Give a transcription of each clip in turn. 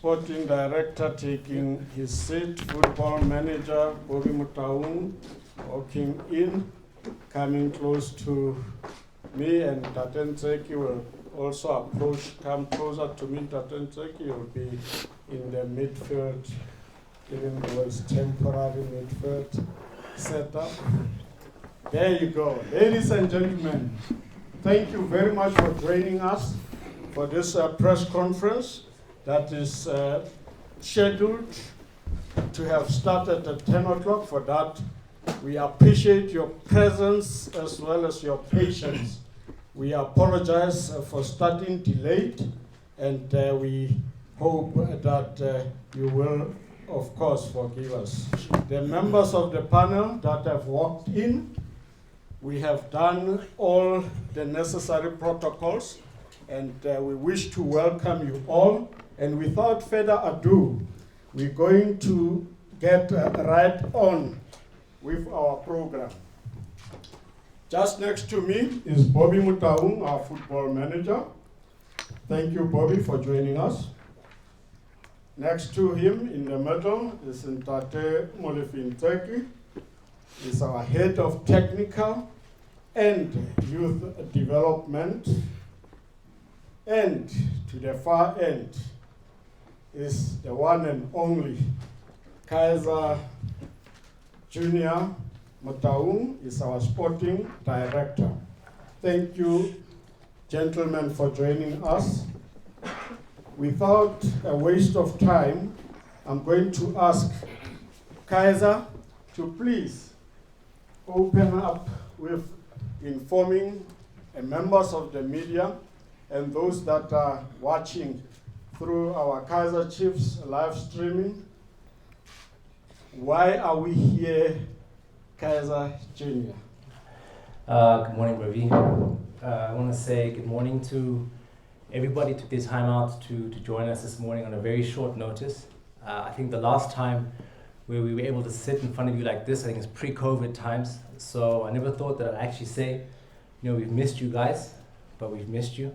sporting director taking his seat, football manager Bobby Mutaung walking in, coming close to me, and Tatenseki will also come closer to me. Tatenseki will be in the midfield, even though it's temporary midfield setup. There you go. Ladies and gentlemen, thank you very much for joining us for this press conference that is scheduled to have started at 10 o'clock. For that, we appreciate your presence as well as your patience. We apologize for starting delayed, and we hope that you will, of course, forgive us. The members of the panel that have walked in, we have done all the necessary protocols, and we wish to welcome you all. And without further ado, we're going to get right on with our program. Just next to me is Bobby Mutaung, our football manager. Thank you, Bobby, for joining us. Next to him in the middle is Ntate Molefinteki. He's our head of technical and youth development. And to the far end is the one and only Kaizer Junior Mutaung, is our sporting director. Thank you, gentlemen, for joining us. Without a waste of time, I'm going to ask Kaizer to please open up with informing members of the media and those that are watching through our Kaizer Chiefs live streaming. Why are we here, Kaizer Junior? Good morning, Ravi. I want to say good morning to everybody who took their time out to join us this morning on a very short notice. I think the last time where we were able to sit in front of you like this, I think it's pre-COVID times. So I never thought that I'd actually say, we've missed you guys, but we've missed you.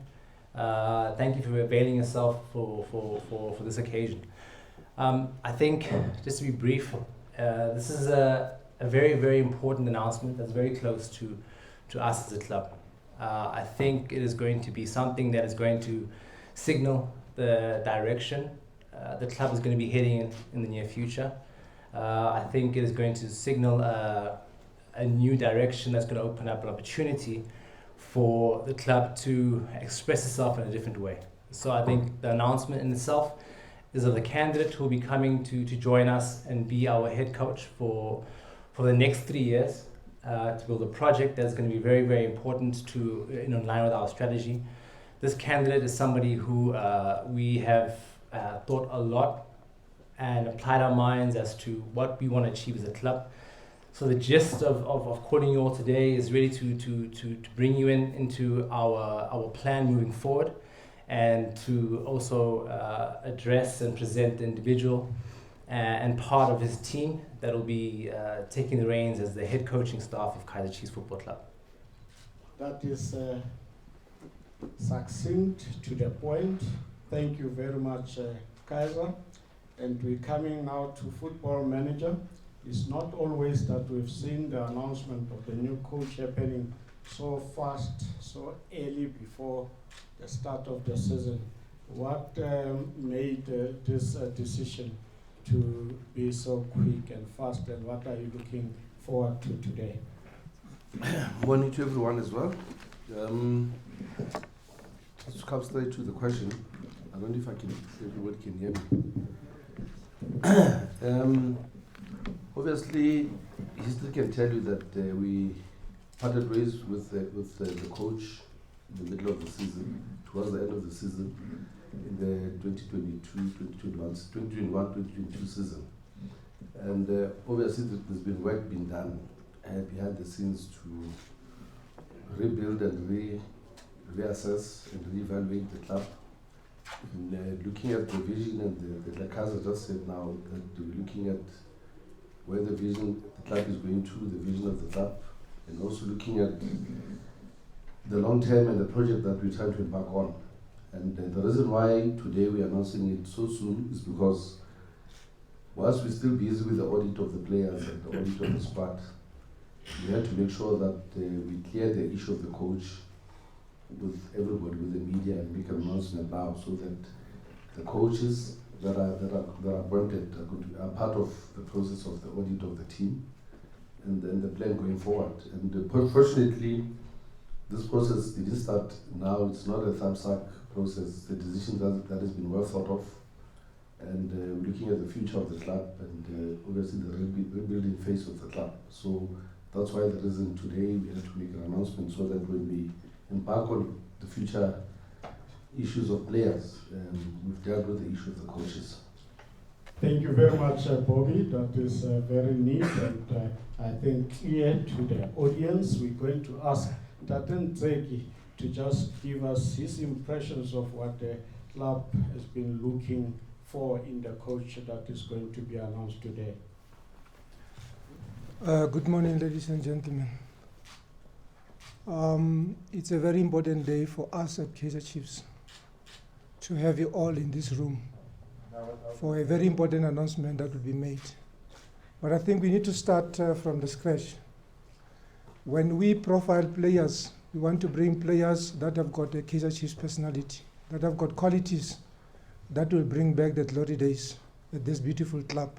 Thank you for availing yourself for this occasion. I think, just to be brief, this is a very, very important announcement that's very close to us as a club. I think it is going to be something that is going to signal the direction the club is going to be heading in the near future. I think it is going to signal a new direction that's going to open up an opportunity for the club to express itself in a different way. So I think the announcement in itself is of the candidate who will be coming to join us and be our head coach for the next 3 years, to build a project that's going to be very, very important to in line with our strategy. This candidate is somebody who we have thought a lot and applied our minds as to what we want to achieve as a club. So the gist of calling you all today is really to bring you into our plan moving forward, and to also address and present the individual and part of his team that will be taking the reins as the head coaching staff of Kaizer Chiefs Football Club. That is succinct, to the point. Thank you very much, Kaizer. And we're coming now to football manager. It's not always that we've seen the announcement of the new coach happening so fast, so early before the start of the season. What made this decision to be so quick and fast, and what are you looking forward to today? Morning to everyone as well. Let's come straight to the question. I don't know if everybody can hear me. Obviously, history can tell you that we parted ways with the coach in the middle of the season, towards the end of the season, in the 2021-2022 season. And obviously there's been work being done behind the scenes to rebuild and reassess and reevaluate the club. And looking at the vision, and like Kaizer just said now, that we're looking at where the club is going to, the vision of the club, and also looking at the long term and the project that we're trying to embark on. And the reason why today we are announcing it so soon is because whilst we're still busy with the audit of the players and the audit of the squad, we had to make sure that we clear the issue of the coach with everybody, with the media, and make an announcement now so that the coaches that are appointed are part of the process of the audit of the team and then the plan going forward. And fortunately, this process didn't start now. It's not a thumbsuck process. The decision that has been well thought of, and we're looking at the future of the club and obviously the rebuilding phase of the club. So that's why the reason today we had to make an announcement so that when we embark on the future issues of players, we've dealt with the issue of the coaches. Thank you very much, Bobby. That is very neat and I think clear to the audience. We're going to ask Taten Tseki to just give us his impressions of what the club has been looking for in the coach that is going to be announced today. Good morning, ladies and gentlemen. It's a very important day for us at Kaizer Chiefs to have you all in this room for a very important announcement that will be made. But I think we need to start from the scratch. When we profile players, we want to bring players that have got a Kaizer Chiefs personality, that have got qualities that will bring back the glory days at this beautiful club.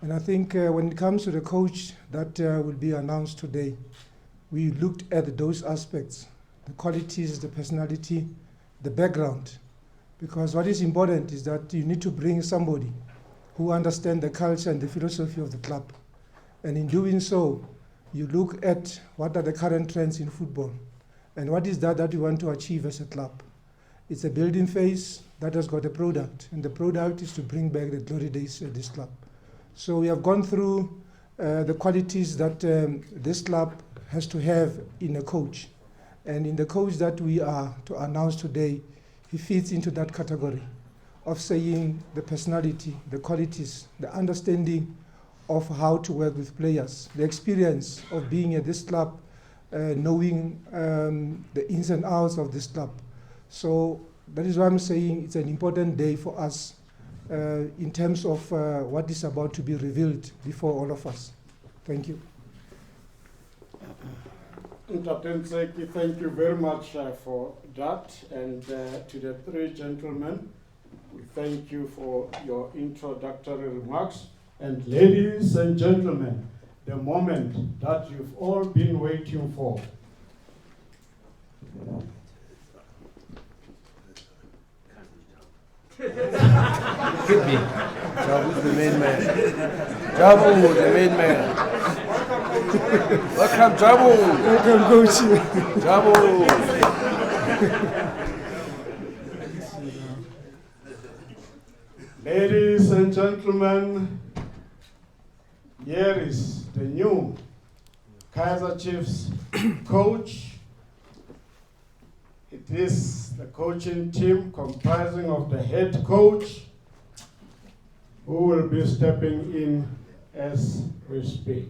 And I think when it comes to the coach that will be announced today, we looked at those aspects, the qualities, the personality, the background. Because what is important is that you need to bring somebody who understands the culture and the philosophy of the club. And in doing so, you look at what are the current trends in football and what is that you want to achieve as a club. It's a building phase that has got a product, and the product is to bring back the glory days at this club. So we have gone through the qualities that this club has to have in a coach. And in the coach that we are to announce today, he fits into that category of saying the personality, the qualities, the understanding of how to work with players, the experience of being at this club, knowing the ins and outs of this club. So that is why I'm saying it's an important day for us in terms of what is about to be revealed before all of us. Thank you. Taten Tseki, thank you very much for that. And to the three gentlemen, we thank you for your introductory remarks. And ladies and gentlemen, the moment that you've all been waiting for. Could be. Jabu's the main man. Jabu, the main man. Welcome, Jabu. Welcome, coach. Jabu. Ladies and gentlemen, here is the new Kaizer Chiefs coach. It is the coaching team comprising of the head coach who will be stepping in as we speak.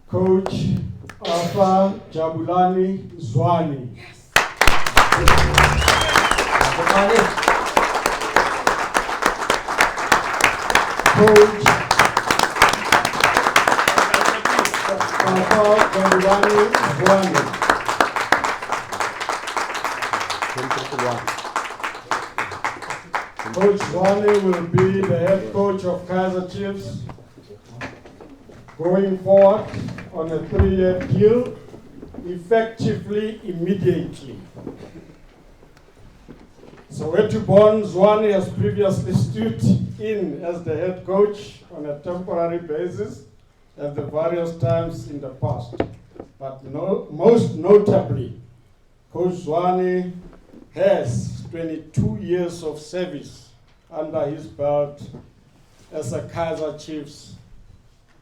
Coach Arthur Zwani. Coach Arthur Zwani. Coach Zwani will be the head coach of Kaizer Chiefs going forward on a 3-year deal, effectively immediately. Soweto-born Zwani has previously stood in as the head coach on a temporary basis at the various times in the past. But most notably, Coach Zwani has 22 years of service under his belt as a Kaizer Chiefs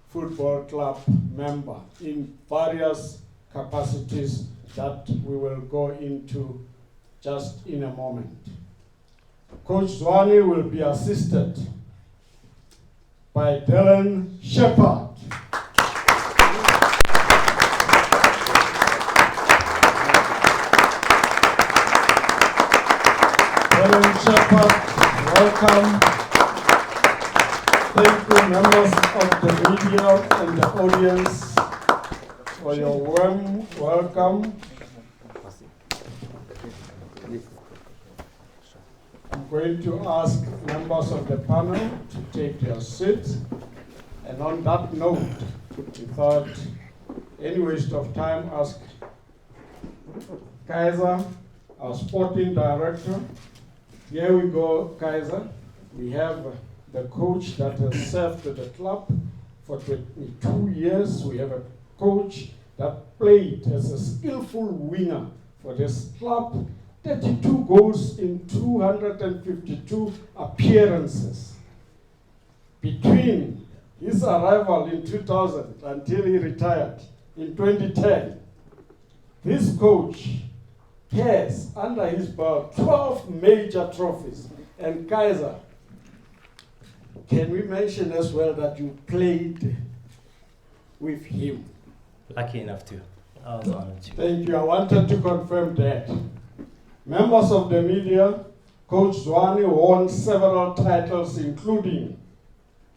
Football Club member in various capacities that we will go into just in a moment. Coach Zwani will be assisted by Dillon Sheppard. Dillon Sheppard, welcome. Thank you, members of the media and the audience, for your warm welcome. I'm going to ask members of the panel to take their seats. And on that note, without any waste of time, ask Kaizer, our sporting director. Here we go, Kaizer. We have the coach that has served the club for 22 years. We have a coach that played as a skillful winger for this club. 32 goals in 252 appearances. Between his arrival in 2000 until he retired in 2010, this coach has under his belt 12 major trophies. And Kaizer, can we mention as well that you played with him? Lucky enough to. I was honored to. Thank you. I wanted to confirm that. Members of the media, Coach Zwani won several titles, including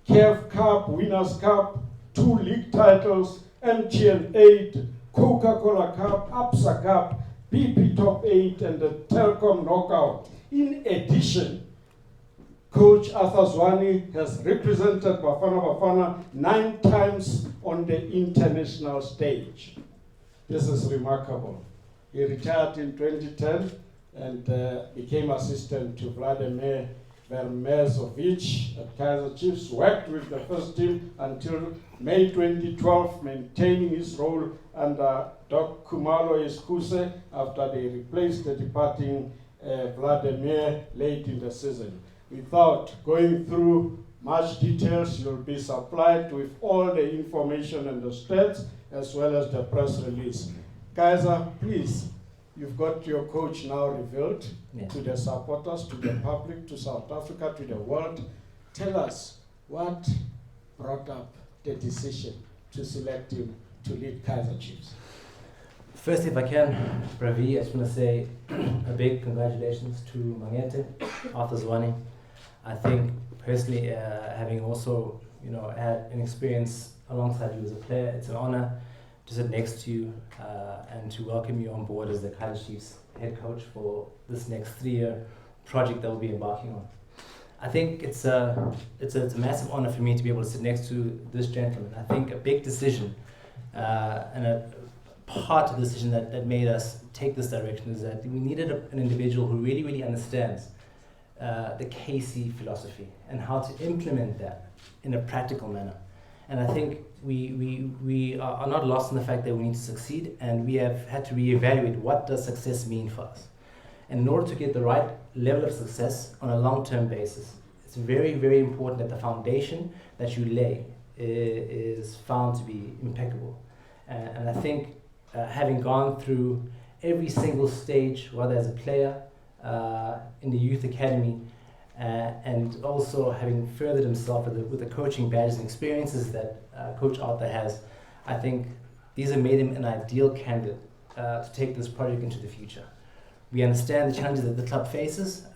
CAF Cup, Winners' Cup, 2 league titles, MTN 8, Coca-Cola Cup, APSA Cup, BP Top 8, and the Telkom Knockout. In addition, Coach Arthur Zwane has represented Bafana 9 times on the international stage. This is remarkable. He retired in 2010 and became assistant to Vladimir Vermezovic at Kaizer Chiefs, worked with the first team until May 2012, maintaining his role under Doc Kumalo Eskuse after they replaced the departing Vladimir late in the season. Without going through much details, you'll be supplied with all the information and the stats, as well as the press release. Kaizer, please, you've got your coach now revealed to the supporters, to the public, to South Africa, to the world. Tell us what brought up the decision to select him to lead Kaizer Chiefs. First, if I can, Bravi, I just want to say a big congratulations to Mangete, Arthur Zwane. I think personally, having also had an experience alongside you as a player, it's an honor to sit next to you and to welcome you on board as the Kaizer Chiefs head coach for this next 3-year project that we'll be embarking on. I think it's a massive honor for me to be able to sit next to this gentleman. I think a big decision and a part of the decision that made us take this direction is that we needed an individual who really, really understands the KC philosophy and how to implement that in a practical manner. And I think we are not lost in the fact that we need to succeed, and we have had to reevaluate what does success mean for us. And in order to get the right level of success on a long-term basis, it's very, very important that the foundation that you lay is found to be impeccable. And I think having gone through every single stage, whether as a player, in the youth academy, and also having furthered himself with the coaching badges and experiences that Coach Arthur has, I think these have made him an ideal candidate to take this project into the future. We understand the challenges that the club faces.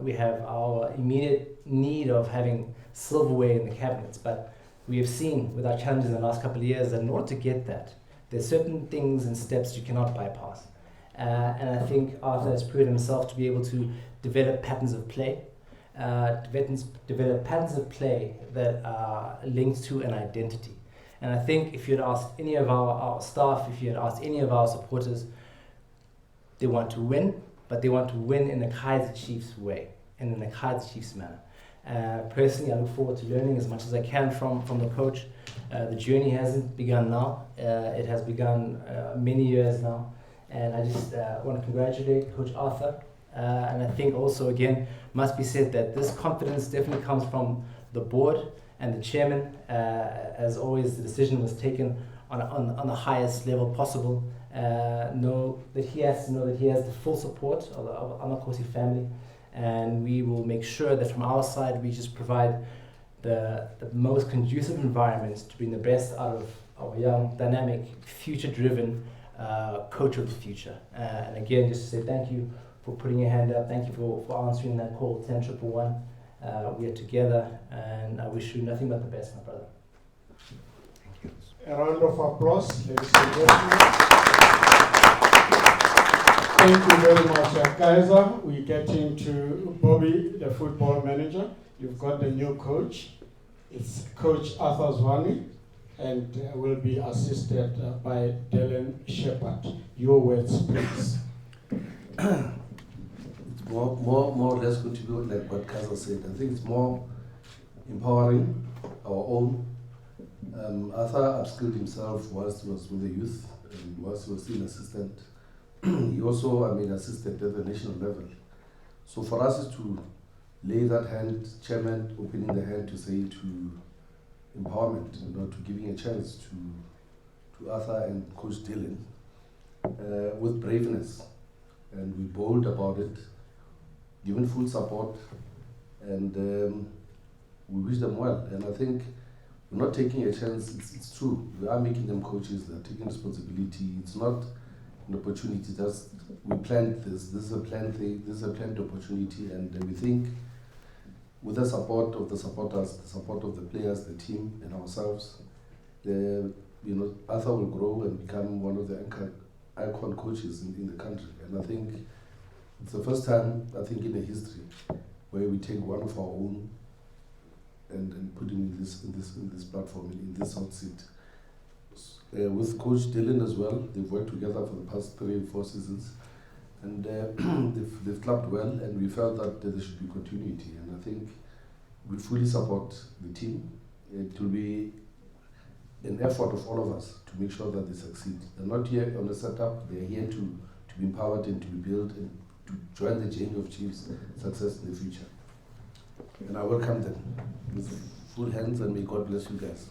We have our immediate need of having silverware in the cabinets, but we have seen with our challenges in the last couple of years that in order to get that, there's certain things and steps you cannot bypass. And I think Arthur has proven himself to be able to develop patterns of play, develop patterns of play that are linked to an identity. And I think if you had asked any of our staff, if you had asked any of our supporters, they want to win, but they want to win in the Kaizer Chiefs way and in the Kaizer Chiefs manner. Personally, I look forward to learning as much as I can from the coach. The journey hasn't begun now. It has begun many years now. And I just want to congratulate Coach Arthur. And I think also, again, must be said that this confidence definitely comes from the board and the chairman. As always, the decision was taken on the highest level possible. Know that he has to know that he has the full support of the Amakosi family, and we will make sure that from our side we just provide the most conducive environment to bring the best out of our young, dynamic, future-driven coach of the future. And again, just to say thank you for putting your hand up. Thank you for answering that call, 10-111. We are together, and I wish you nothing but the best, my brother. Thank you. A round of applause, ladies and gentlemen. Thank you very much, Kaizer. We get into Bobby, the football manager. You've got the new coach. It's Coach Arthur Zwane, and will be assisted by Dillon Sheppard. Your words, please. It's more or less going to be like what Kaizer said. I think it's more empowering our own. Arthur upskilled himself whilst he was with the youth, and whilst he was still assistant. He also, assisted at the national level. So for us is to lay that hand, chairman opening the hand to say to empowerment, to giving a chance to Arthur and Coach Dillon with braveness. And we bold about it, given full support, and we wish them well. And I think we're not taking a chance, it's true. We are making them coaches, they're taking responsibility. It's not an opportunity, just we planned this is a planned thing, this is a planned opportunity, and we think with the support of the supporters, the support of the players, the team, and ourselves, Arthur will grow and become one of the icon coaches in the country. And I think it's the first time, in the history, where we take one of our own and put him in this platform, in this hot seat. With Coach Dillon as well, they've worked together for the past 3 or 4 seasons, and they've clubbed well, and we felt that there should be continuity. And I think we fully support the team. It will be an effort of all of us to make sure that they succeed. They're not here on a setup, they're here to be empowered and to be built and to join the journey of Chiefs' success in the future. And I welcome them with full hands, and may God bless you guys.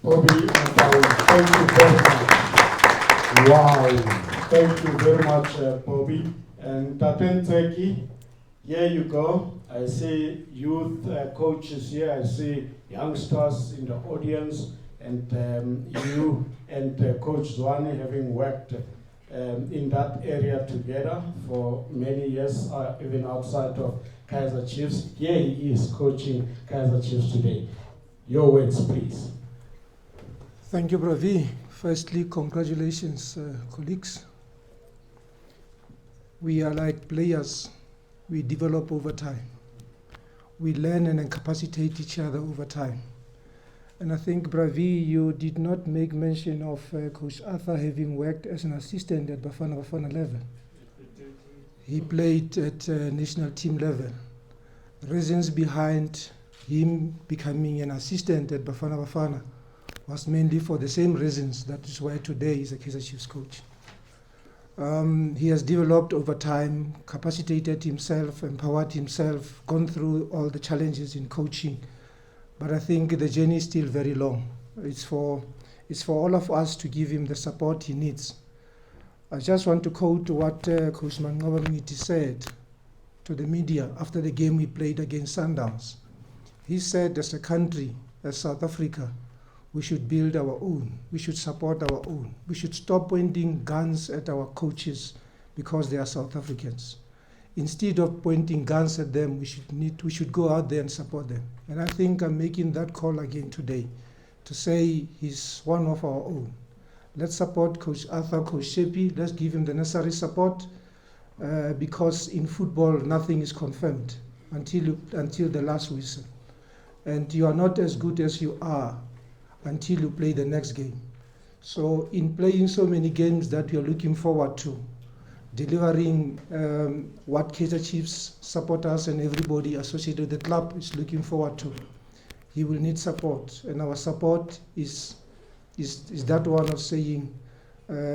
Bobby, thank you very much. Wow. Thank you very much, Bobby. And Taten Teki, here you go. I see youth coaches here. I see youngsters in the audience. And you and Coach Zwani having worked in that area together for many years, even outside of Kaizer Chiefs. Here he is coaching Kaizer Chiefs today. Your words, please. Thank you, Bravi. Firstly, congratulations, colleagues. We are like players. We develop over time. We learn and incapacitate each other over time. And I think, Bravi, you did not make mention of Coach Arthur having worked as an assistant at Bafana level. He played at national team level. The reasons behind him becoming an assistant at Bafana was mainly for the same reasons. That is why today he's a Kaizer Chiefs coach. He has developed over time, capacitated himself, empowered himself, gone through all the challenges in coaching. But I think the journey is still very long. It's for all of us to give him the support he needs. I just want to quote what Coach Manqabamngiti said to the media after the game we played against Sundowns. He said, as a country, as South Africa, we should build our own. We should support our own. We should stop pointing guns at our coaches because they are South Africans. Instead of pointing guns at them, we should go out there and support them. And I think I'm making that call again today to say he's one of our own. Let's support Coach Arthur, Coach Sheppard. Let's give him the necessary support because in football, nothing is confirmed until the last whistle. And you are not as good as you are until you play the next game. So in playing so many games that we are looking forward to, delivering what Kaizer Chiefs supporters and everybody associated with the club is looking forward to, he will need support. And our support is that one of saying,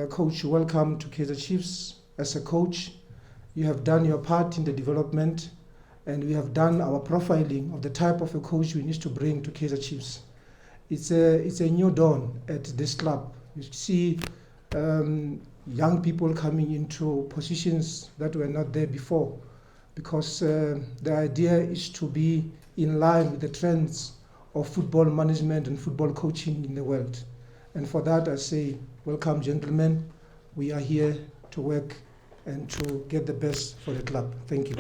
Coach, welcome to Kaizer Chiefs. As a coach, you have done your part in the development, and we have done our profiling of the type of a coach we need to bring to Kaizer Chiefs. It's a new dawn at this club. You see young people coming into positions that were not there before, because the idea is to be in line with the trends of football management and football coaching in the world. And for that, I say, welcome, gentlemen. We are here to work and to get the best for the club. Thank you.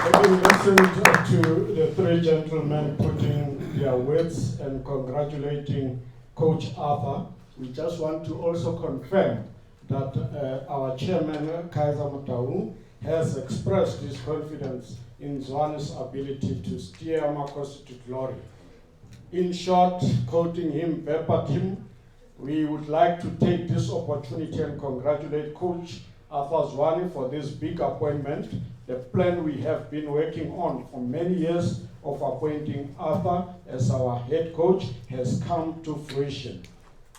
Having listened to the three gentlemen putting their words and congratulating Coach Arthur, we just want to also confirm that our chairman, Kaizer Chiefs, has expressed his confidence in Zwani's ability to steer Makosi to glory. In short, quoting him verbatim, we would like to take this opportunity and congratulate Coach Arthur Zwane for this big appointment. The plan we have been working on for many years of appointing Arthur as our head coach has come to fruition.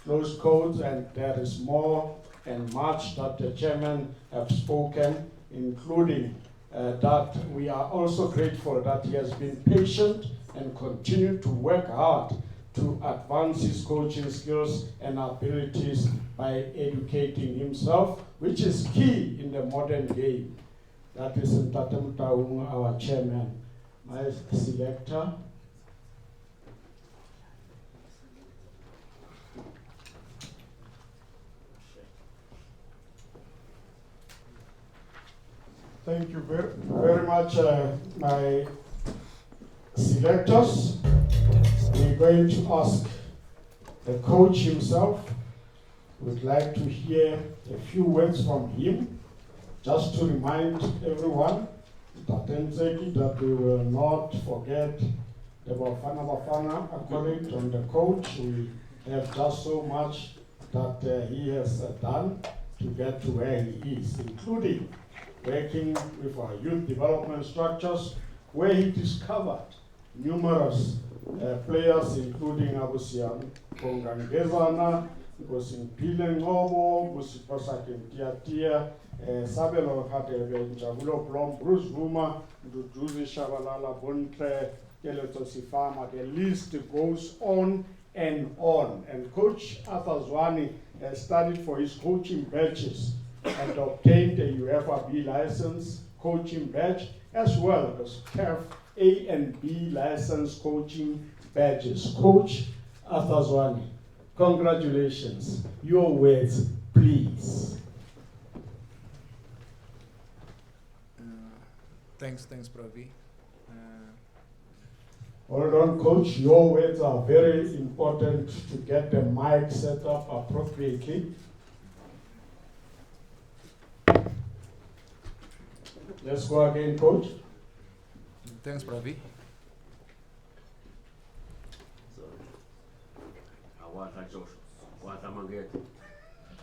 Close quotes, and there is more and much that the chairman have spoken, including that we are also grateful that he has been patient and continued to work hard to advance his coaching skills and abilities by educating himself, which is key in the modern game. That is Ntate Mtaung, our chairman. My selector. Thank you very much, my selectors. We're going to ask the coach himself. We'd like to hear a few words from him, just to remind everyone that we will not forget the Bafana accolade on the coach. We have just so much that he has done to get to where he is, including working with our youth development structures, where he discovered numerous players, including Abusiam Kongangezana, Gosimpile Ngobo, Gosiposakim Tiatia, Sabelo Hadebe, Jabulo Blom, Bruce Vuma, Duduzi Shabalala, Bontre, Keleto Sifama. The list goes on and on. And Coach Arthur Zwane studied for his coaching badges and obtained a UEFA B license coaching badge, as well as CAF A and B license coaching badges. Coach Arthur Zwane, congratulations. Your words, please. Thanks, Pravi. Hold on, Coach. Your words are very important to get the mic set up appropriately. Let's go again, Coach. Thanks, Pravi.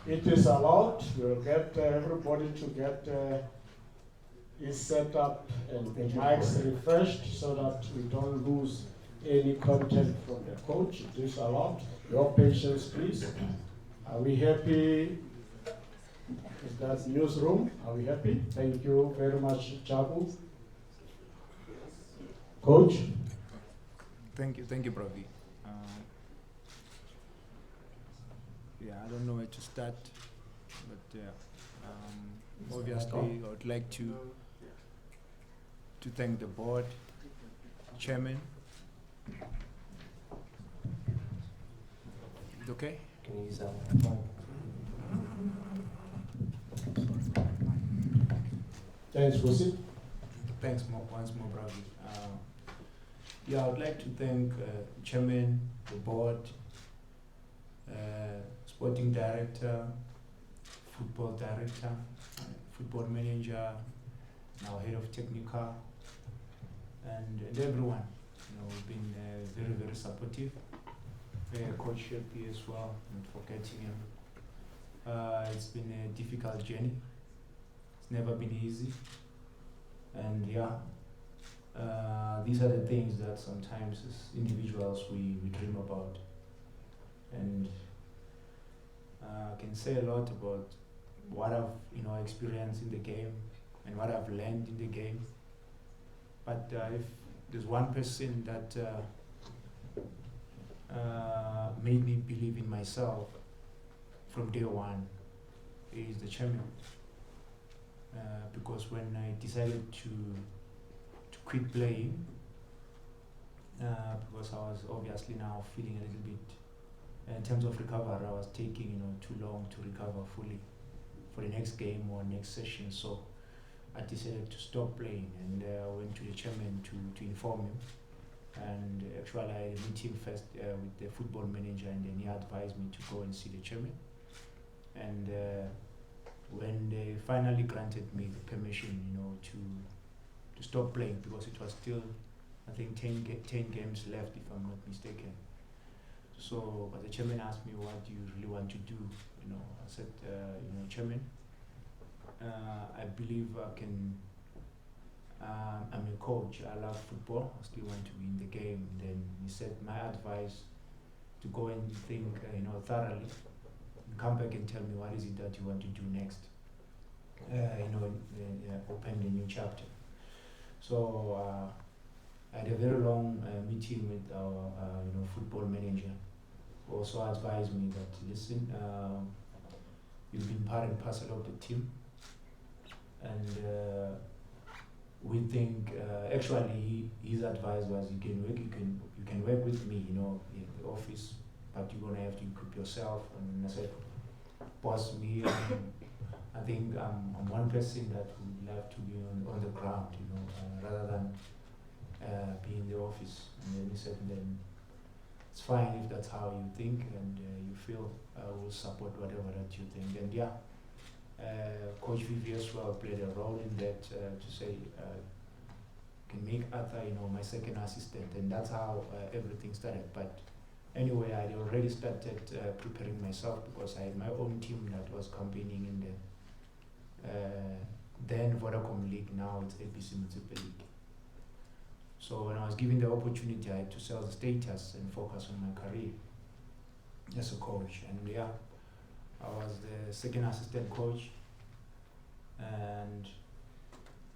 It is allowed. We'll get everybody to get is set up and the mics refreshed so that we don't lose any content from the coach. It is allowed. Your patience, please. Are we happy? Is that newsroom? Are we happy? Thank you very much, Chabu. Coach? Thank you, Pravi. I don't know where to start, but obviously I would like to thank the board, chairman, Okay? Can you use that one? Thanks, Rosie. Thanks once more, Bravi. Yeah, I would like to thank Chairman, the board, sporting director, football director, football manager, now head of technical, and everyone. We've been very, very supportive. Coach Sheppy as well, not forgetting him. It's been a difficult journey. It's never been easy. And these are the things that sometimes as individuals we dream about. And I can say a lot about what I've experienced in the game and what I've learned in the game. But if there's one person that made me believe in myself from day one, is the chairman. Because when I decided to quit playing, because I was obviously now feeling a little bit, in terms of recovery, I was taking too long to recover fully for the next game or next session. So I decided to stop playing, and I went to the chairman to inform him. And actually I met him first with the football manager, and then he advised me to go and see the chairman. And when they finally granted me the permission, to stop playing, because it was still, I think, 10 games left, if I'm not mistaken. So, but the chairman asked me, what do you really want to do? I said, Chairman, I believe I can, I'm a coach, I love football, I still want to be in the game. And then he said, my advice to go and think, thoroughly, and come back and tell me what is it that you want to do next. Open the new chapter. So I had a very long meeting with our football manager, who also advised me that, listen, you've been part and parcel of the team, and we think actually his advice was, you can work with me, in the office, but you're gonna have to equip yourself. And I said, boss, me, I think I'm one person that would love to be on the ground, rather than be in the office. And then he said, then it's fine if that's how you think and you feel, will support whatever that you think. And Coach Vivi as well played a role in that, to say, can make Arthur, my second assistant, and that's how everything started. But anyway, I already started preparing myself, because I had my own team that was campaigning in the then Vodacom League, now it's ABC Municipal League. So when I was given the opportunity, I had to sell the status and focus on my career as a coach. And I was the second assistant coach, and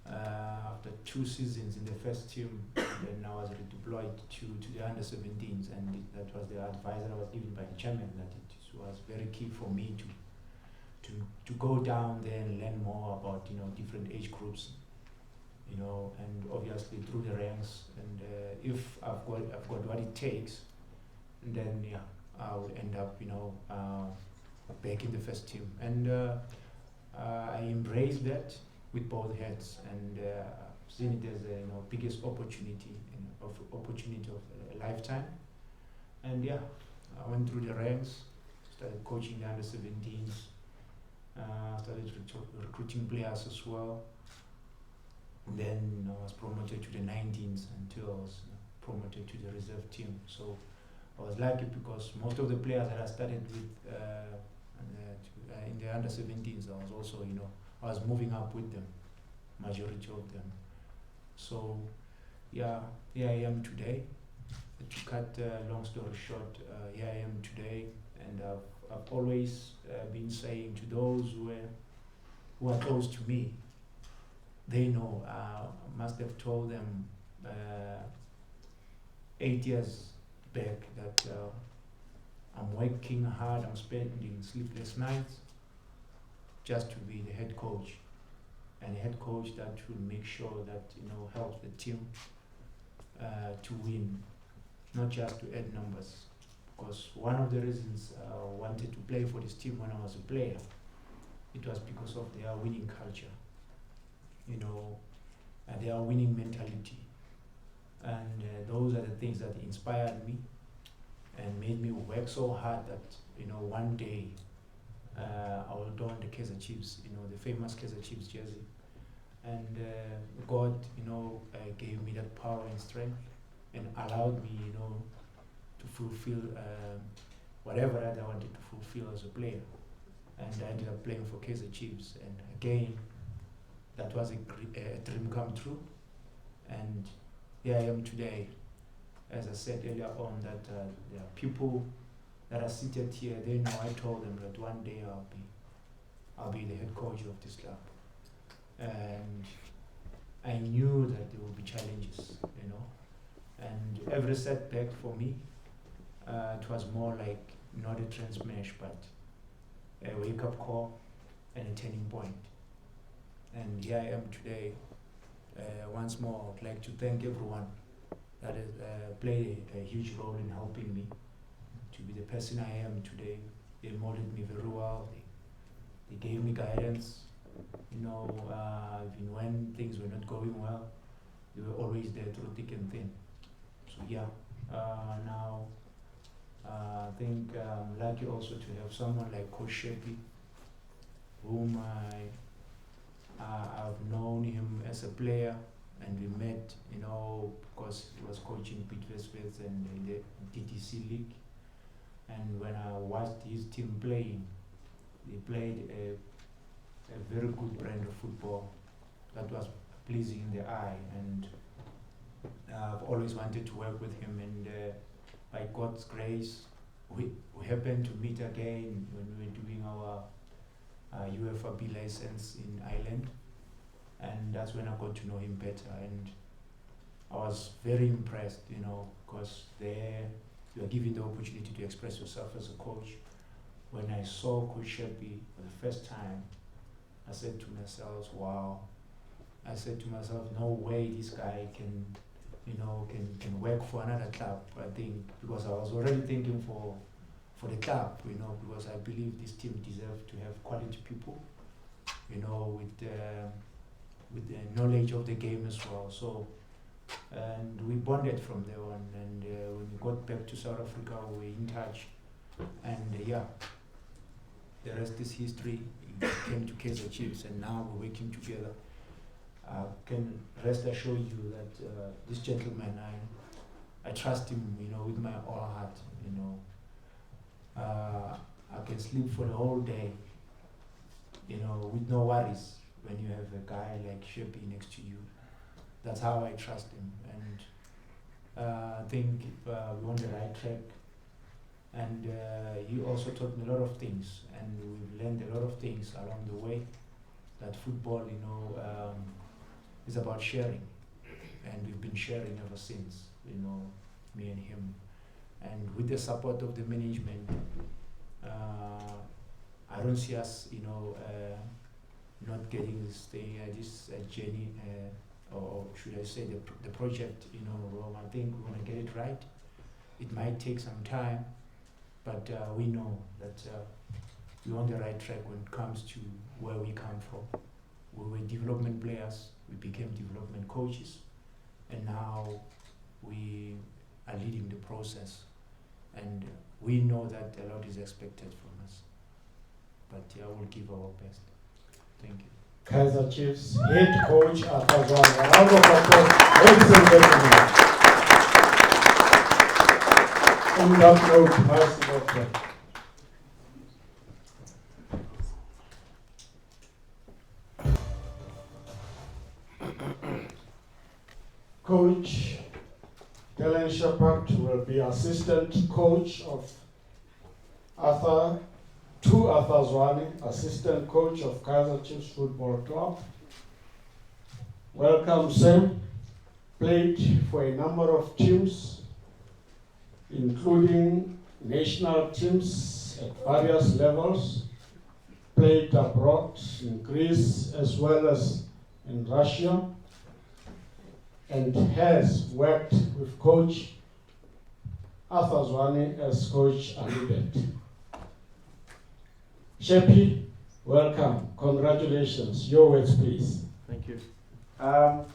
after 2 seasons in the first team, then I was redeployed to the under-17s, and that was the advice that I was given by the chairman, that it was very key for me to go down there and learn more about different age groups, and obviously through the ranks. And if I've got what it takes, then I will end up back in the first team. And I embraced that with both hands, and seen it as the biggest opportunity of a lifetime. And I went through the ranks, started coaching the under-17s. Started recruiting players as well. Then I was promoted to the 19s until I was promoted to the reserve team. So I was lucky, because most of the players that I started with in the under-17s, I was also, I was moving up with them, majority of them. So here I am today. To cut long story short, here I am today, and I've always been saying to those who are close to me, they know. I must have told them 8 years back that I'm working hard, I'm spending sleepless nights just to be the head coach, and a head coach that will make sure that helps the team to win not just to add numbers. Because one of the reasons I wanted to play for this team when I was a player, it was because of their winning culture, you know, their winning mentality. And those are the things that inspired me and made me work so hard that, you know, one day I will don the Kaizer Chiefs, you know, the famous Kaizer Chiefs jersey. And God, you know, gave me that power and strength and allowed me, you know, to fulfill whatever that I wanted to fulfill as a player. And I ended up playing for Kaizer Chiefs. And again, that was a dream come true. And here I am today. As I said earlier on, that there are people that are seated here. They know I told them that one day I'll be the head coach of this club. And I knew that there would be challenges, you know. And every setback for me, it was more like not a train smash, but a wake-up call and a turning point. And here I am today. Once more, I would like to thank everyone that has played a huge role in helping me to be the person I am today. They molded me very well. They gave me guidance. You know, even when things were not going well, they were always there through thick and thin. So yeah, now I think I'm lucky also to have someone like Coach Sheppard, whom I've known him as a player, and we met, you know, because he was coaching Piet and in the TTC League. And when I watched his team playing, they played a very good brand of football that was pleasing in the eye. And I've always wanted to work with him, and by God's grace, we happened to meet again when we were doing our UEFA B license in Ireland, and that's when I got to know him better. And I was very impressed, you know, because there you are given the opportunity to express yourself as a coach. When I saw Coach Sheppard for the first time, I said to myself, wow. I said to myself, no way this guy can, you know, can work for another club. I think because I was already thinking for the club, you know, because I believe this team deserves to have quality people, you know, with the knowledge of the game as well. So, and we bonded from there on, and when we got back to South Africa, we were in touch, and yeah, the rest is history. We came to Kaizer Chiefs, and now we're working together. I can rest assure you that this gentleman, I trust him, you know, with my whole heart, you know. I can sleep for the whole day, you know, with no worries when you have a guy like Sheppard next to you. That's how I trust him, and I think we're on the right track. And he also taught me a lot of things, and we've learned a lot of things along the way. That football, you know, is about sharing, and we've been sharing ever since, you know, me and him. And with the support of the management, I don't see us, you know, not getting this thing, this journey, or should I say the project, you know, wrong. I think we're gonna get it right. It might take some time, but we know that we're on the right track when it comes to where we come from. We were development players, we became development coaches, and now we are leading the process. And we know that a lot is expected from us, but we'll give our best. Thank you. Kaizer Chiefs head coach Arthur Zwane. Round of applause, ladies and gentlemen. On that note, Vice Director. Coach Dillon Sheppard will be assistant coach of Arthur Zwane, assistant coach of Kaizer Chiefs Football Club. Welcome, Sam. Played for a number of teams, including national teams at various levels. Played abroad in Greece as well as in Russia, and has worked with Coach Arthur Zwane as coach alluded. Sheppy, welcome. Congratulations. Your words, please. Thank you. Yeah,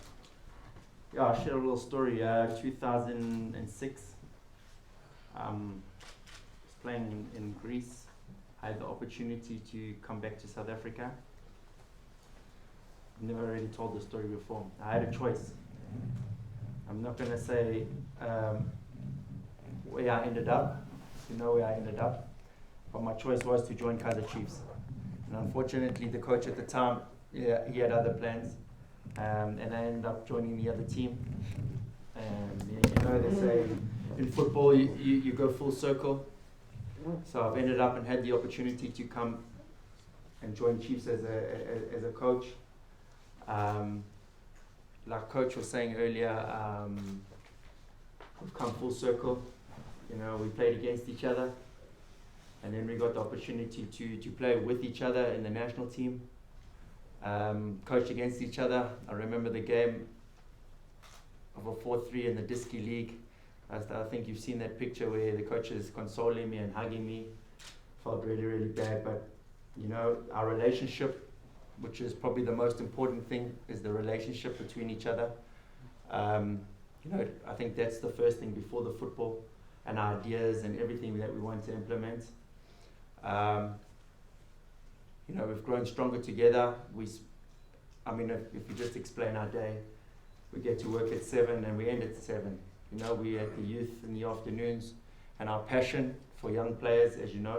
I'll share a little story. 2006, I was playing in Greece. I had the opportunity to come back to South Africa. I've never really told the story before. I had a choice. I'm not going to say where I ended up. You know where I ended up. But my choice was to join Kaizer Chiefs. And unfortunately, the coach at the time, yeah, he had other plans. And I ended up joining the other team. And you know, they say in football, you go full circle. So I've ended up and had the opportunity to come and join Chiefs as a coach. Like Coach was saying earlier, we've come full circle. You know, we played against each other, and then we got the opportunity to play with each other in the national team. Coached against each other. I remember the game of a 4-3 in the Diski League. I think you've seen that picture where the coach is consoling me and hugging me. Felt really, really bad, but you know, our relationship, which is probably the most important thing, is the relationship between each other. You know, I think that's the first thing before the football and ideas and everything that we want to implement. You know, we've grown stronger together. I mean, if we just explain our day, we get to work at 7 and we end at 7. You know, we at the youth in the afternoons, and our passion for young players, as you know,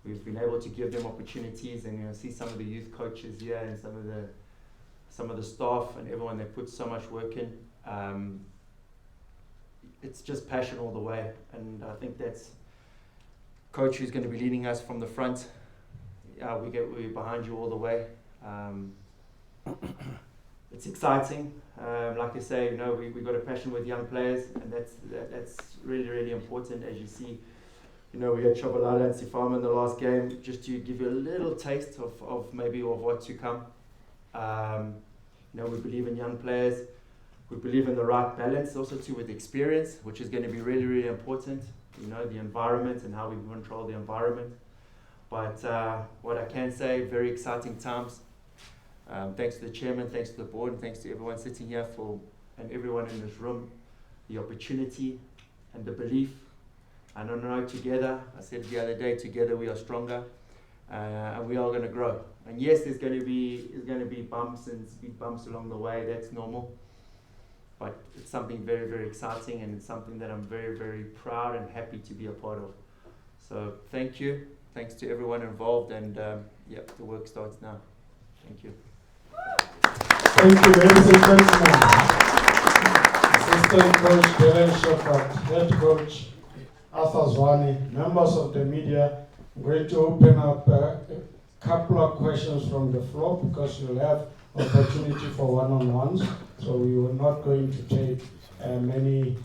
we've been able to give them opportunities, and you know, see some of the youth coaches here and some of the staff and everyone that puts so much work in. It's just passion all the way, and I think that's Coach who's going to be leading us from the front. We're behind you all the way. It's exciting. Like I say, you know, we got a passion with young players, and that's really, really important. As you see, you know, we had Shabalala and Sifama in the last game, just to give you a little taste of maybe of what to come. You know, we believe in young players. We believe in the right balance also too with experience, which is going to be really, really important. You know, the environment and how we control the environment. But what I can say, very exciting times. Thanks to the chairman, thanks to the board, and thanks to everyone sitting here and everyone in this room, the opportunity and the belief. And I know together, I said the other day, together we are stronger, and we are going to grow. And yes, there's going to be bumps and speed bumps along the way. That's normal. But it's something very, very exciting, and it's something that I'm very, very proud and happy to be a part of. So thank you. Thanks to everyone involved, and the work starts now. Thank you. Thank you, ladies and gentlemen. Assistant Coach Dillon Sheppard, Head Coach Arthur Zwane, members of the media. I'm going to open up a couple of questions from the floor because you'll have opportunity for one-on-ones. So we were not going to take many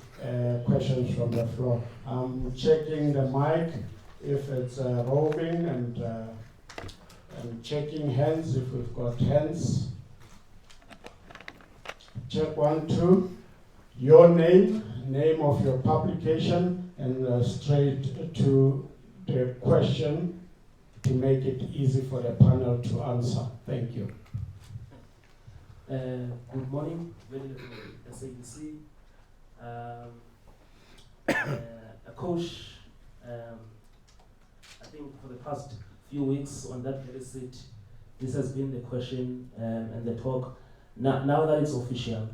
questions from the floor. I'm checking the mic if it's roving, and checking hands if we've got hands. Check 1, 2. Your name of your publication, and straight to the question to make it easy for the panel to answer. Thank you. Good morning, SABC. Coach, I think for the past few weeks on that very seat, this has been the question and the talk. Now that it's official,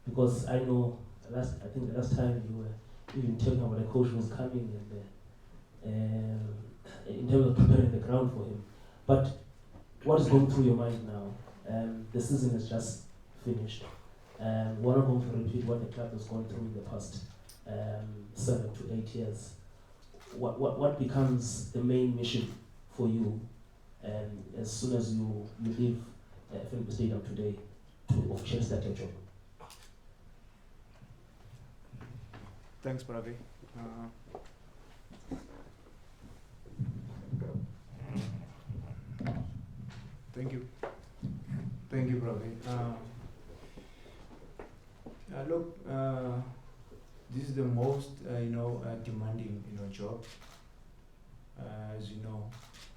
because I know I think the last time you were even talking about the coach was coming and in terms of preparing the ground for him. But what is going through your mind now? The season is just finished. We're not going to repeat what the club has gone through in the past 7 to 8 years. What becomes the main mission for you as soon as you leave FNB Stadium today to officially start your job? Thanks, Bravi. Thank you. Thank you, Bravi. Look, this is the most demanding job, as you know.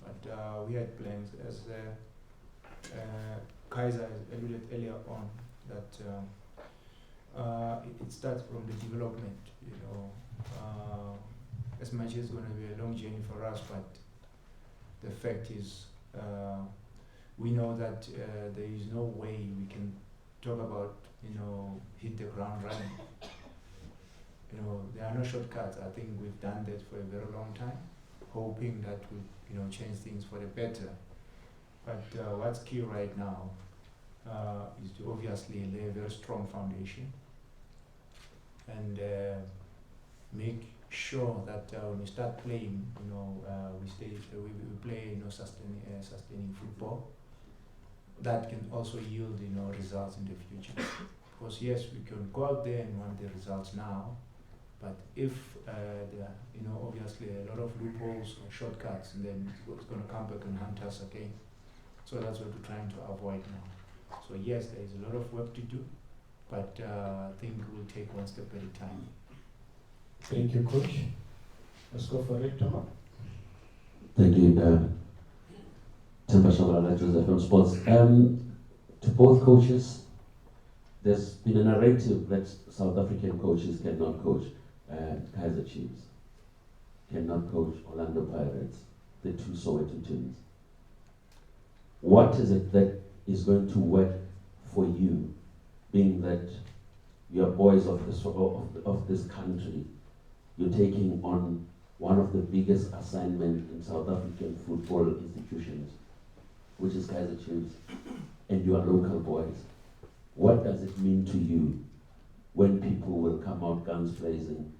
But we had plans, as Kaizer alluded earlier on, that it starts from the development. As much as it's going to be a long journey for us, but the fact is, we know that there is no way we can talk about hit the ground running. There are no shortcuts. I think we've done that for a very long time, hoping that will change things for the better. But what's key right now is to obviously lay a very strong foundation and make sure that when we start playing, we play sustaining football that can also yield results in the future. Because yes, we can go out there and want the results now, but if there are obviously a lot of loopholes or shortcuts, and then it's going to come back and hunt us again. So that's what we're trying to avoid now. So yes, there is a lot of work to do, but I think we'll take one step at a time. Thank you, Coach. Let's go for it, Thomas. Thank you, Temba Shabalala, Joseph from Sports. To both coaches, there's been a narrative that South African coaches cannot coach Kaizer Chiefs, cannot coach Orlando Pirates, the two Soweto teams. What is it that is going to work for you, being that you are boys of this country? You're taking on one of the biggest assignments in South African football institutions, which is Kaizer Chiefs, and you are local boys. What does it mean to you when people will come out guns blazing,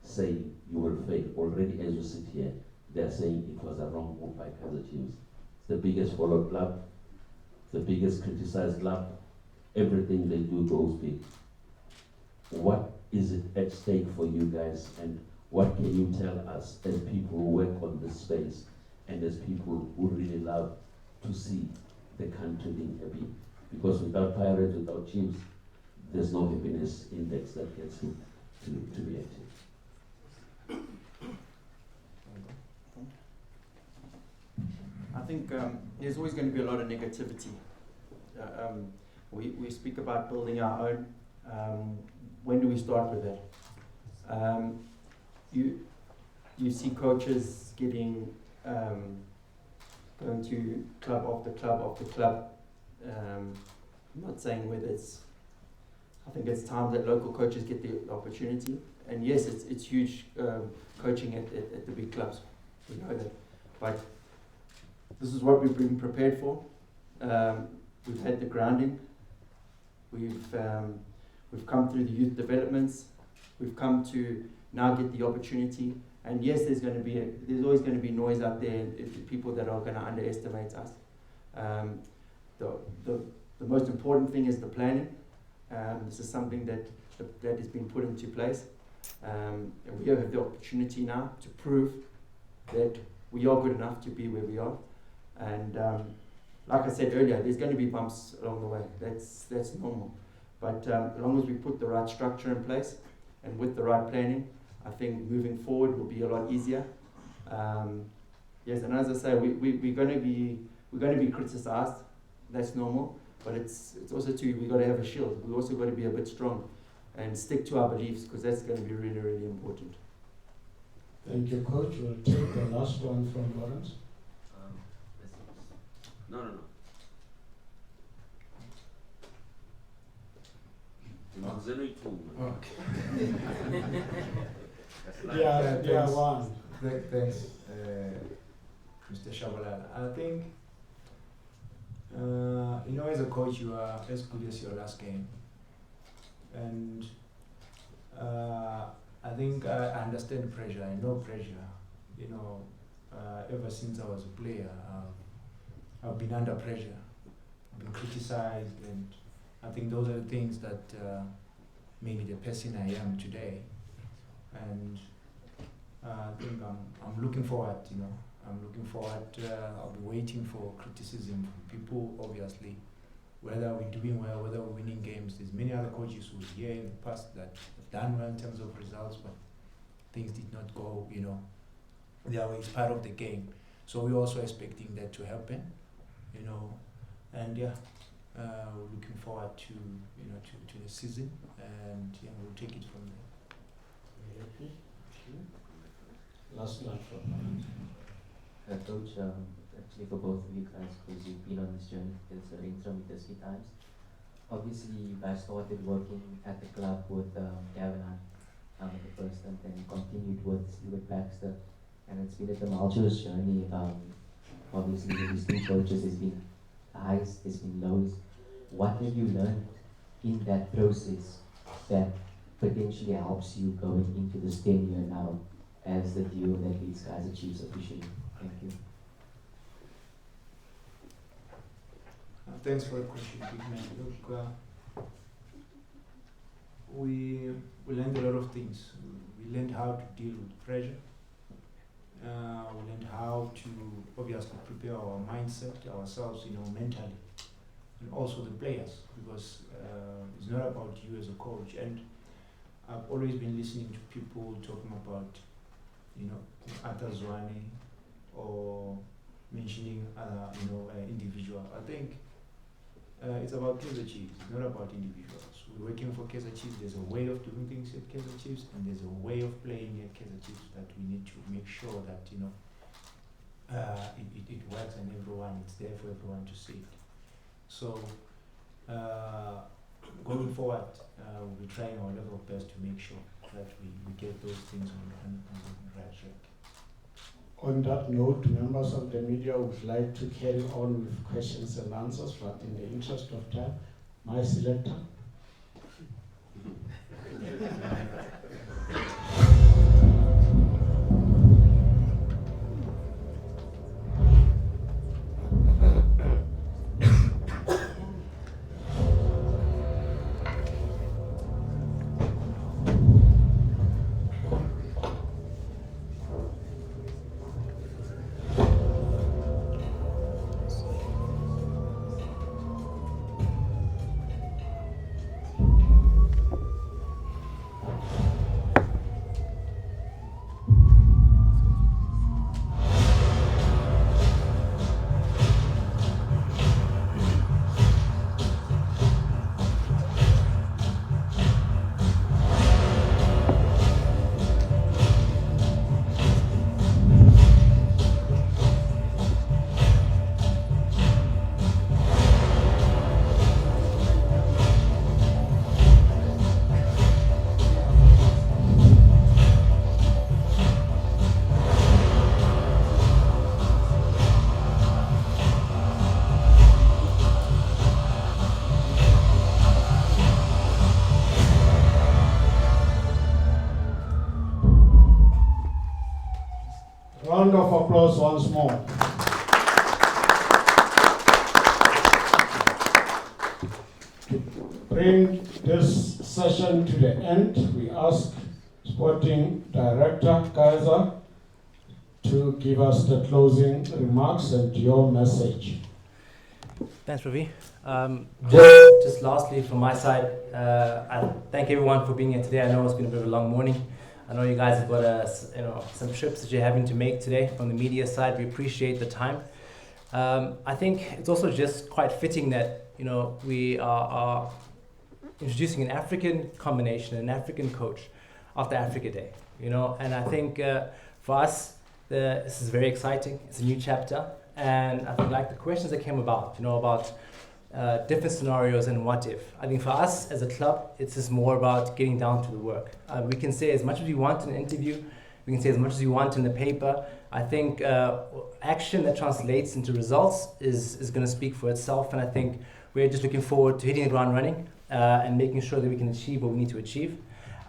saying you will fail? Already as you sit here, they're saying it was a wrong move by Kaizer Chiefs. It's the biggest followed club, the biggest criticized club. Everything they do goes big. What is it at stake for you guys, and what can you tell us as people who work on this space and as people who really love to see the country being happy? Because without Pirates, without Chiefs, there's no happiness index that gets to be active. I think there's always going to be a lot of negativity. We speak about building our own. When do we start with that? You see coaches getting going to club after club after club. I'm not saying whether it's. I think it's time that local coaches get the opportunity. And yes, it's huge coaching at the big clubs. We know that, but this is what we've been prepared for. We've had the grounding. We've come through the youth developments. We've come to now get the opportunity. And yes, there's always going to be noise out there, people that are going to underestimate us. The most important thing is the planning. This is something that has been put into place. And we have the opportunity now to prove that we are good enough to be where we are. And like I said earlier, there's going to be bumps along the way. That's normal. But as long as we put the right structure in place and with the right planning, I think moving forward will be a lot easier. Yes, and as I say, we're going to be criticized. That's normal. But it's also we've got to have a shield. We've also got to be a bit strong and stick to our beliefs, because that's going to be really, really important. Thank you, Coach. We'll take the last one from Lawrence. No. Yeah, one. Thanks, Mr. Shabalala. I think, as a coach, you are as good as your last game. And I think I understand pressure. I know pressure. Ever since I was a player, I've been under pressure. I've been criticized, and I think those are the things that made me the person I am today. And I think I'm looking forward. I'm looking forward. I'll be waiting for criticism from people, obviously, whether we're doing well, whether we're winning games. There's many other coaches who were here in the past that have done well in terms of results, but things did not go, their way. It's part of the game. So we're also expecting that to happen, and we're looking forward to the season, and we'll take it from there. Last one from Coach, actually for both of you guys, because you've been on this journey together in some dusty times. Obviously, you guys started working at the club with Gavin at the first, and then continued with Baxter, and it's been a tumultuous journey. Obviously, with these new coaches, there's been highs, there's been lows. What have you learned in that process that potentially helps you going into this tenure now as the duo that leads Kaizer Chiefs officially? Thank you. Thanks for the question, big man. Look, we learned a lot of things. We learned how to deal with pressure. We learned how to obviously prepare our mindset, ourselves, mentally, and also the players, because it's not about you as a coach. And I've always been listening to people talking about, Arthur Zwane, or mentioning individual. I think it's about Kaizer Chiefs. It's not about individuals. We're working for Kaizer Chiefs. There's a way of doing things at Kaizer Chiefs, and there's a way of playing at Kaizer Chiefs that we need to make sure that it works, and it's there for everyone to see it. So going forward, we'll be trying our level best to make sure that we get those things on the right track. On that note, members of the media would like to carry on with questions and answers, but in the interest of time, my selector. Round of applause once more. To bring this session to the end, we ask Sporting Director Kaizer to give us the closing remarks and your message. Thanks, Ravi. Just lastly from my side, I thank everyone for being here today. I know it's been a bit of a long morning. I know you guys have got some trips that you're having to make today from the media side. We appreciate the time. I think it's also just quite fitting that we are introducing an African combination, an African coach after Africa Day. And I think for us, this is very exciting. It's a new chapter, and I think like the questions that came about, about different scenarios and what if. I think for us as a club, it's just more about getting down to the work. We can say as much as we want in an interview, we can say as much as we want in the paper. I think action that translates into results is going to speak for itself, and I think we're just looking forward to hitting the ground running and making sure that we can achieve what we need to achieve.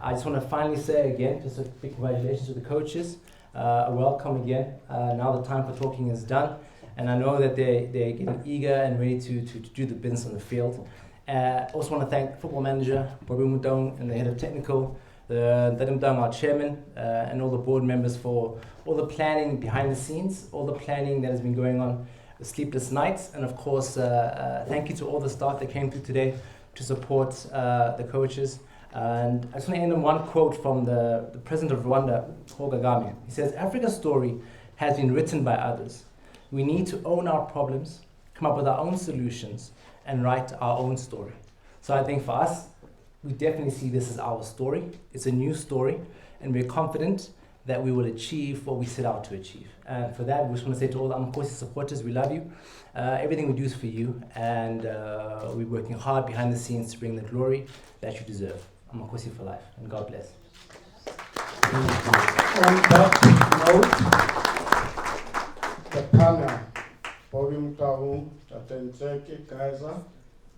I just want to finally say again, just a big congratulations to the coaches. A welcome again. Now the time for talking is done. And I know that they're getting eager and ready to do the business on the field. Also want to thank football manager, Bobby Mutong, and the head of technical, our chairman, and all the board members for all the planning behind the scenes, all the planning that has been going on. the sleepless nights, and of course, thank you to all the staff that came through today to support the coaches. And I just want to end on one quote from the president of Rwanda, Paul Kagame. He says, "Africa's story has been written by others. We need to own our problems, come up with our own solutions, and write our own story." So I think for us, we definitely see this as our story. It's a new story, and we're confident that we will achieve what we set out to achieve. And for that, we just want to say to all the Amakhosi supporters, we love you. Everything we do is for you, and we're working hard behind the scenes to bring the glory that you deserve. Amakhosi for life, and God bless. On that note, the panel, Bobby Mutaung, Tatenzeki, Kaizer,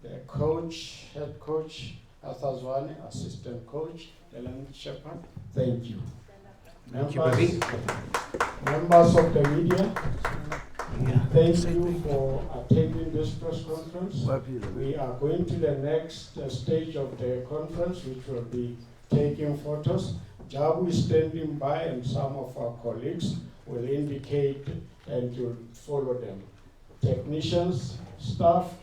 the coach, head coach, Arthur Zwane, assistant coach, Dillon Sheppard, thank you. Thank you, Bobby. Members of the media, thank you for attending this press conference. We are going to the next stage of the conference, which will be taking photos. Jabu is standing by, and some of our colleagues will indicate, and you'll follow them. Technicians, staff,